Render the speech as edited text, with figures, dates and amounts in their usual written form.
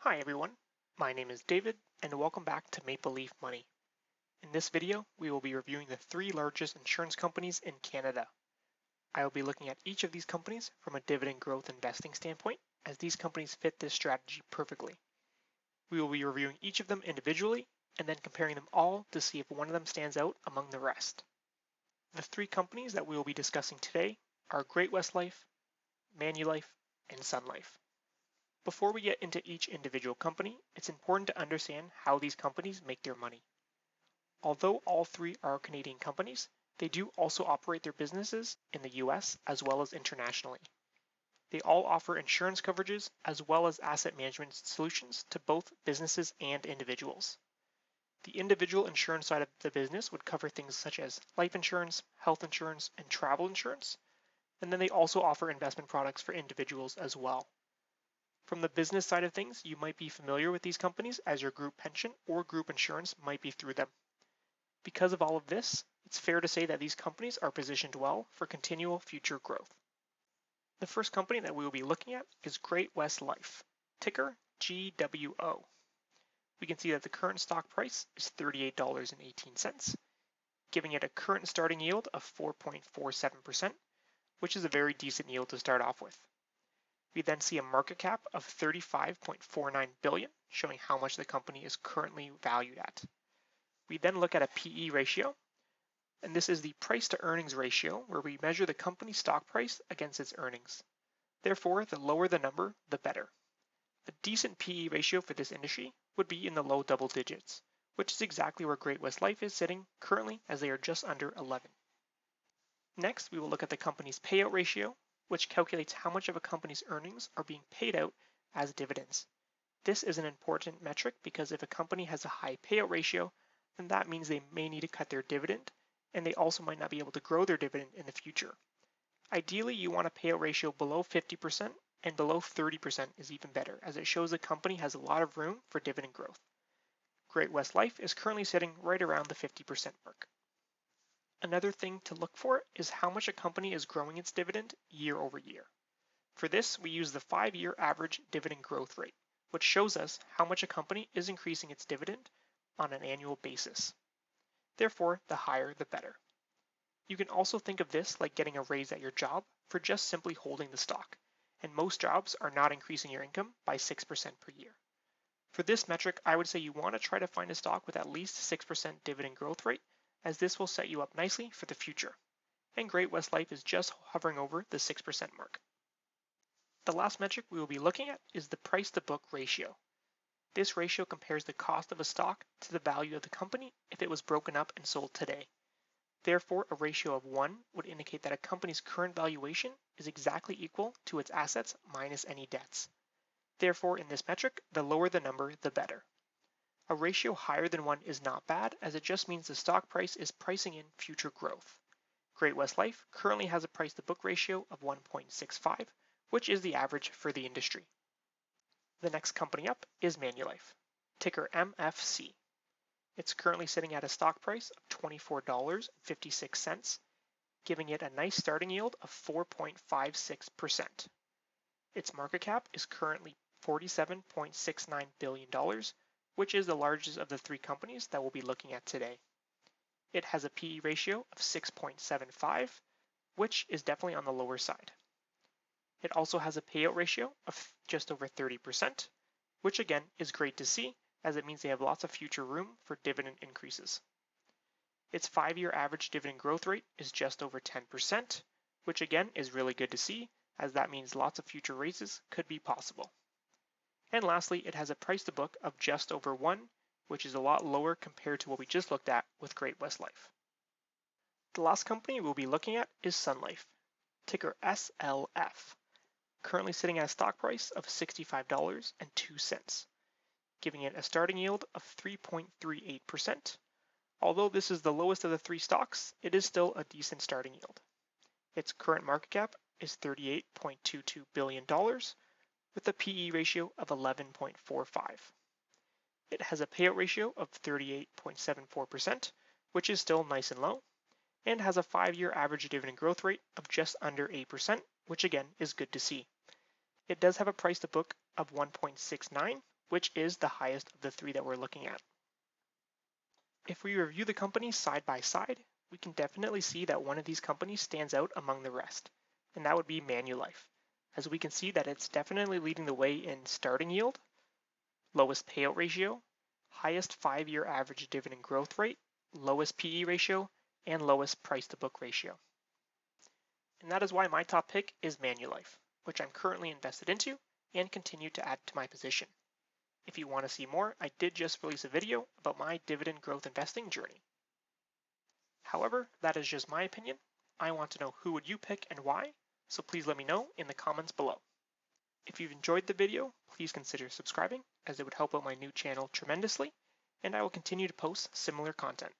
Hi everyone, my name is David and welcome back to Maple Leaf Money. In this video, we will be reviewing the three largest insurance companies in Canada. I will be looking at each of these companies from a dividend growth investing standpoint, as these companies fit this strategy perfectly. We will be reviewing each of them individually and then comparing them all to see if one of them stands out among the rest. The three companies that we will be discussing today are Great-West Life, Manulife, and Sun Life. Before we get into each individual company, it's important to understand how these companies make their money. Although all three are Canadian companies, they do also operate their businesses in the US as well as internationally. They all offer insurance coverages as well as asset management solutions to both businesses and individuals. The individual insurance side of the business would cover things such as life insurance, health insurance, and travel insurance, and then they also offer investment products for individuals as well. From the business side of things, you might be familiar with these companies as your group pension or group insurance might be through them. Because of all of this, it's fair to say that these companies are positioned well for continual future growth. The first company that we will be looking at is Great-West Life, ticker GWO. We can see that the current stock price is $38.18, giving it a current starting yield of 4.47%, which is a very decent yield to start off with. We then see a market cap of $35.49 billion, showing how much the company is currently valued at. We then look at a PE ratio, and this is the price to earnings ratio where we measure the company's stock price against its earnings. Therefore, the lower the number, the better. A decent PE ratio for this industry would be in the low double digits, which is exactly where Great-West Life is sitting currently, as they are just under 11. Next, we will look at the company's payout ratio, which calculates how much of a company's earnings are being paid out as dividends. This is an important metric because if a company has a high payout ratio, then that means they may need to cut their dividend, and they also might not be able to grow their dividend in the future. Ideally, you want a payout ratio below 50%, and below 30% is even better, as it shows the company has a lot of room for dividend growth. Great-West Life is currently sitting right around the 50% mark. Another thing to look for is how much a company is growing its dividend year over year. For this, we use the 5-year average dividend growth rate, which shows us how much a company is increasing its dividend on an annual basis. Therefore, the higher the better. You can also think of this like getting a raise at your job for just simply holding the stock, and most jobs are not increasing your income by 6% per year. For this metric, I would say you want to try to find a stock with at least 6% dividend growth rate, as this will set you up nicely for the future. And Great-West Life is just hovering over the 6% mark. The last metric we will be looking at is the price to book ratio. This ratio compares the cost of a stock to the value of the company if it was broken up and sold today. Therefore, a ratio of 1 would indicate that a company's current valuation is exactly equal to its assets minus any debts. Therefore, in this metric, the lower the number, the better. A ratio higher than 1 is not bad, as it just means the stock price is pricing in future growth. Great-West Life currently has a price to book ratio of 1.65, which is the average for the industry. The next company up is Manulife, ticker MFC. It's currently sitting at a stock price of $24.56, giving it a nice starting yield of 4.56%. Its market cap is currently $47.69 billion, which is the largest of the three companies that we'll be looking at today. It has a PE ratio of 6.75, which is definitely on the lower side. It also has a payout ratio of just over 30%, which again is great to see, as it means they have lots of future room for dividend increases. Its 5-year average dividend growth rate is just over 10%, which again is really good to see, as that means lots of future raises could be possible. And lastly, it has a price to book of just over 1, which is a lot lower compared to what we just looked at with Great-West Life. The last company we'll be looking at is Sun Life, ticker SLF, currently sitting at a stock price of $65.02, giving it a starting yield of 3.38%. Although this is the lowest of the three stocks, it is still a decent starting yield. Its current market cap is $38.22 billion, with a PE ratio of 11.45. It has a payout ratio of 38.74%, which is still nice and low, and has a 5-year average dividend growth rate of just under 8%, which again is good to see. It does have a price to book of 1.69, which is the highest of the three that we're looking at. If we review the companies side by side, we can definitely see that one of these companies stands out among the rest, and that would be Manulife, as we can see that it's definitely leading the way in starting yield, lowest payout ratio, highest 5-year average dividend growth rate, lowest PE ratio, and lowest price to book ratio. And that is why my top pick is Manulife, which I'm currently invested into and continue to add to my position. If you want to see more, I did just release a video about my dividend growth investing journey. However, that is just my opinion. I want to know who would you pick and why, so please let me know in the comments below. If you've enjoyed the video, please consider subscribing as it would help out my new channel tremendously, and I will continue to post similar content.